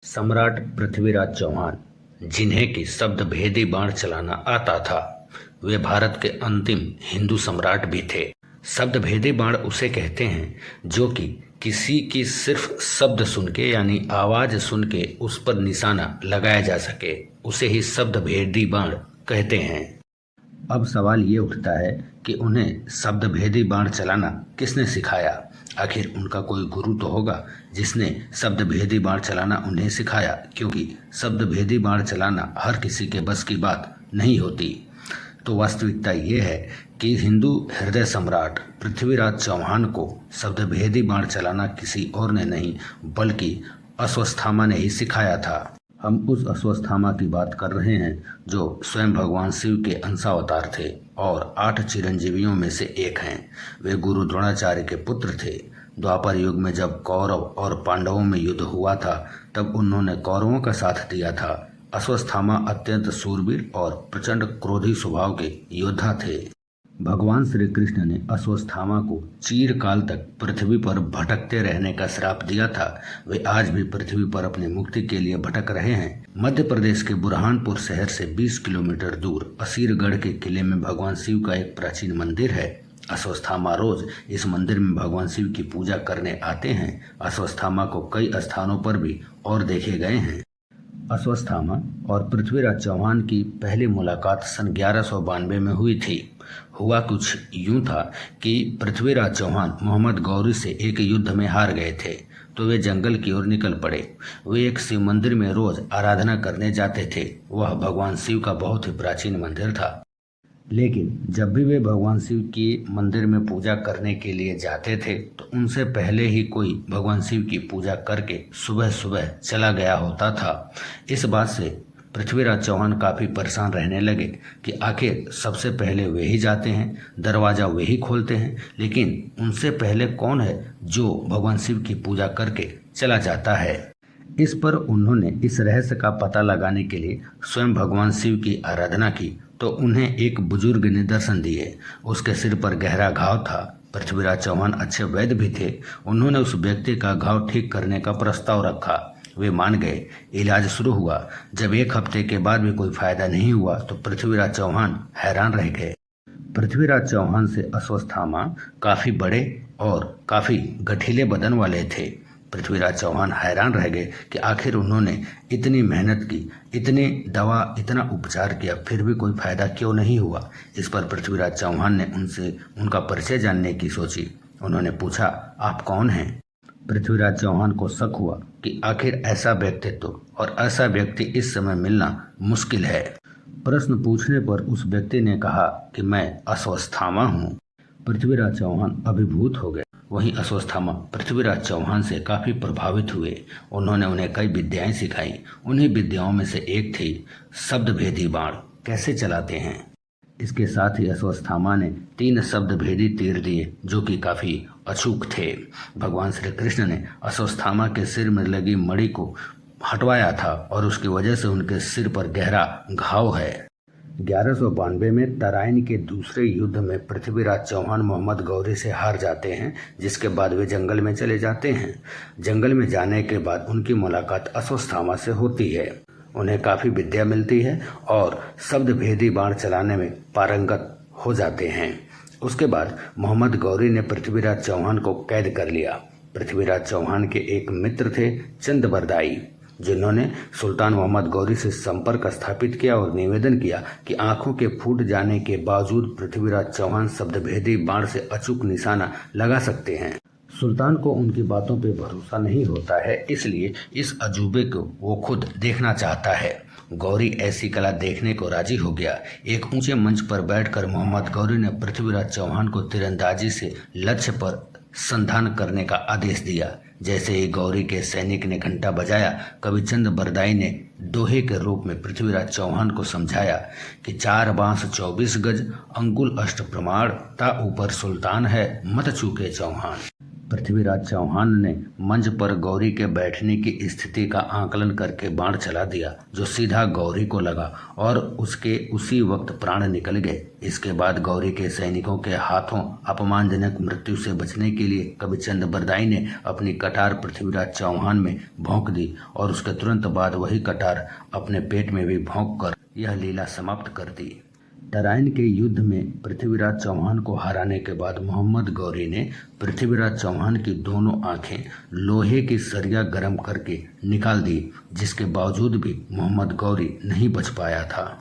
सम्राट पृथ्वीराज चौहान, जिन्हें की शब्द भेदी बाण चलाना आता था, वे भारत के अंतिम हिंदू सम्राट भी थे। शब्द भेदी बाण उसे कहते हैं जो कि किसी की सिर्फ शब्द सुन के यानी आवाज सुन के उस पर निशाना लगाया जा सके, उसे ही शब्द भेदी बाण कहते हैं। अब सवाल ये उठता है कि उन्हें शब्द भेदी बाण चलाना किसने सिखाया। आखिर उनका कोई गुरु तो होगा जिसने शब्द भेदी बाण चलाना उन्हें सिखाया, क्योंकि शब्द भेदी बाण चलाना हर किसी के बस की बात नहीं होती। तो वास्तविकता ये है कि हिंदू हृदय सम्राट पृथ्वीराज चौहान को शब्द भेदी बाण चलाना किसी और ने नहीं बल्कि अश्वत्थामा ने ही सिखाया था। हम उस अश्वत्थामा की बात कर रहे हैं जो स्वयं भगवान शिव के अंशावतार थे और 8 चिरंजीवियों में से एक हैं। वे गुरु द्रोणाचार्य के पुत्र थे। द्वापर युग में जब कौरव और पांडवों में युद्ध हुआ था तब उन्होंने कौरवों का साथ दिया था। अश्वत्थामा अत्यंत शूरवीर और प्रचंड क्रोधी स्वभाव के योद्धा थे। भगवान श्री कृष्ण ने अश्वत्थामा को चिरकाल तक पृथ्वी पर भटकते रहने का श्राप दिया था। वे आज भी पृथ्वी पर अपनी मुक्ति के लिए भटक रहे हैं। मध्य प्रदेश के बुरहानपुर शहर से 20 किलोमीटर दूर असीरगढ़ के किले में भगवान शिव का एक प्राचीन मंदिर है। अश्वत्थामा रोज इस मंदिर में भगवान शिव की पूजा करने आते हैं। अश्वत्थामा को कई स्थानों पर भी और देखे गए हैं। अश्वत्थामा और पृथ्वीराज चौहान की पहली मुलाकात सन 1192 में हुई थी। हुआ कुछ यूं था कि पृथ्वीराज चौहान मोहम्मद गौरी से एक युद्ध में हार गए थे, तो वे जंगल की ओर निकल पड़े। वे एक शिव मंदिर में रोज आराधना करने जाते थे। वह भगवान शिव का बहुत ही प्राचीन मंदिर था। लेकिन जब भी वे भगवान शिव की मंदिर में पूजा करने के लिए जाते थे तो उनसे पहले ही कोई भगवान शिव की पूजा करके सुबह सुबह चला गया होता था। इस बात से पृथ्वीराज चौहान काफ़ी परेशान रहने लगे कि आखिर सबसे पहले वे ही जाते हैं, दरवाज़ा वे ही खोलते हैं, लेकिन उनसे पहले कौन है जो भगवान शिव की पूजा करके चला जाता है। इस पर उन्होंने इस रहस्य का पता लगाने के लिए स्वयं भगवान शिव की आराधना की तो उन्हें एक बुजुर्ग ने दर्शन दिए। उसके सिर पर गहरा घाव था। पृथ्वीराज चौहान अच्छे वैद्य भी थे। उन्होंने उस व्यक्ति का घाव ठीक करने का प्रस्ताव रखा। वे मान गए। इलाज शुरू हुआ। जब 1 हफ्ते के बाद भी कोई फायदा नहीं हुआ तो पृथ्वीराज चौहान हैरान रह गए। पृथ्वीराज चौहान से अश्वत्थामा काफ़ी बड़े और काफ़ी गठीले बदन वाले थे। पृथ्वीराज चौहान हैरान रह गए कि आखिर उन्होंने इतनी मेहनत की, इतनी दवा, इतना उपचार किया, फिर भी कोई फायदा क्यों नहीं हुआ। इस पर पृथ्वीराज चौहान ने उनसे उनका परिचय जानने की सोची। उन्होंने पूछा, आप कौन हैं? पृथ्वीराज चौहान को शक हुआ कि आखिर ऐसा व्यक्तित्व और ऐसा व्यक्ति इस समय मिलना मुश्किल है। प्रश्न पूछने पर उस व्यक्ति ने कहा कि मैं अश्वत्थामा हूँ। पृथ्वीराज चौहान अभिभूत हो गए। वहीं अश्वत्थामा पृथ्वीराज चौहान से काफ़ी प्रभावित हुए। उन्होंने उन्हें कई विद्याएं सिखाई। उन्हीं विद्याओं में से एक थी शब्द भेदी बाण कैसे चलाते हैं। इसके साथ ही अश्वत्थामा ने 3 शब्द भेदी तीर दिए जो कि काफ़ी अचूक थे। भगवान श्री कृष्ण ने अश्वत्थामा के सिर में लगी मणि को हटवाया था और उसकी वजह से उनके सिर पर गहरा घाव है। 1192 में तराइन के दूसरे युद्ध में पृथ्वीराज चौहान मोहम्मद गौरी से हार जाते हैं, जिसके बाद वे जंगल में चले जाते हैं। जंगल में जाने के बाद उनकी मुलाकात अश्वत्थामा से होती है। उन्हें काफ़ी विद्या मिलती है और शब्द भेदी बाण चलाने में पारंगत हो जाते हैं। उसके बाद मोहम्मद गौरी ने पृथ्वीराज चौहान को कैद कर लिया। पृथ्वीराज चौहान के एक मित्र थे चंदबरदाई, जिन्होंने सुल्तान मोहम्मद गौरी से संपर्क स्थापित किया और निवेदन किया कि आंखों के फूट जाने के बावजूद पृथ्वीराज चौहान शब्दभेदी बाण से अचूक निशाना लगा सकते हैं। सुल्तान को उनकी बातों पे भरोसा नहीं होता है, इसलिए इस अजूबे को वो खुद देखना चाहता है। गौरी ऐसी कला देखने को राजी हो गया। एक ऊंचे मंच पर बैठकर मोहम्मद गौरी ने पृथ्वीराज चौहान को तीरंदाजी से लक्ष्य पर संधान करने का आदेश दिया। जैसे ही गौरी के सैनिक ने घंटा बजाया, कवि चंदबरदाई ने दोहे के रूप में पृथ्वीराज चौहान को समझाया कि 4 बांस 24 गज, अंगुल अष्ट प्रमाण, ता ऊपर सुल्तान है, मत चूके चौहान। पृथ्वीराज चौहान ने मंच पर गौरी के बैठने की स्थिति का आकलन करके बाण चला दिया, जो सीधा गौरी को लगा और उसके उसी वक्त प्राण निकल गए। इसके बाद गौरी के सैनिकों के हाथों अपमानजनक मृत्यु से बचने के लिए कविचंद बरदाई ने अपनी कटार पृथ्वीराज चौहान में भोंक दी और उसके तुरंत बाद वही कटार अपने पेट में भी भोंक कर यह लीला समाप्त कर दी। तराइन के युद्ध में पृथ्वीराज चौहान को हराने के बाद मोहम्मद गौरी ने पृथ्वीराज चौहान की दोनों आंखें लोहे की सरिया गर्म करके निकाल दी, जिसके बावजूद भी मोहम्मद गौरी नहीं बच पाया था।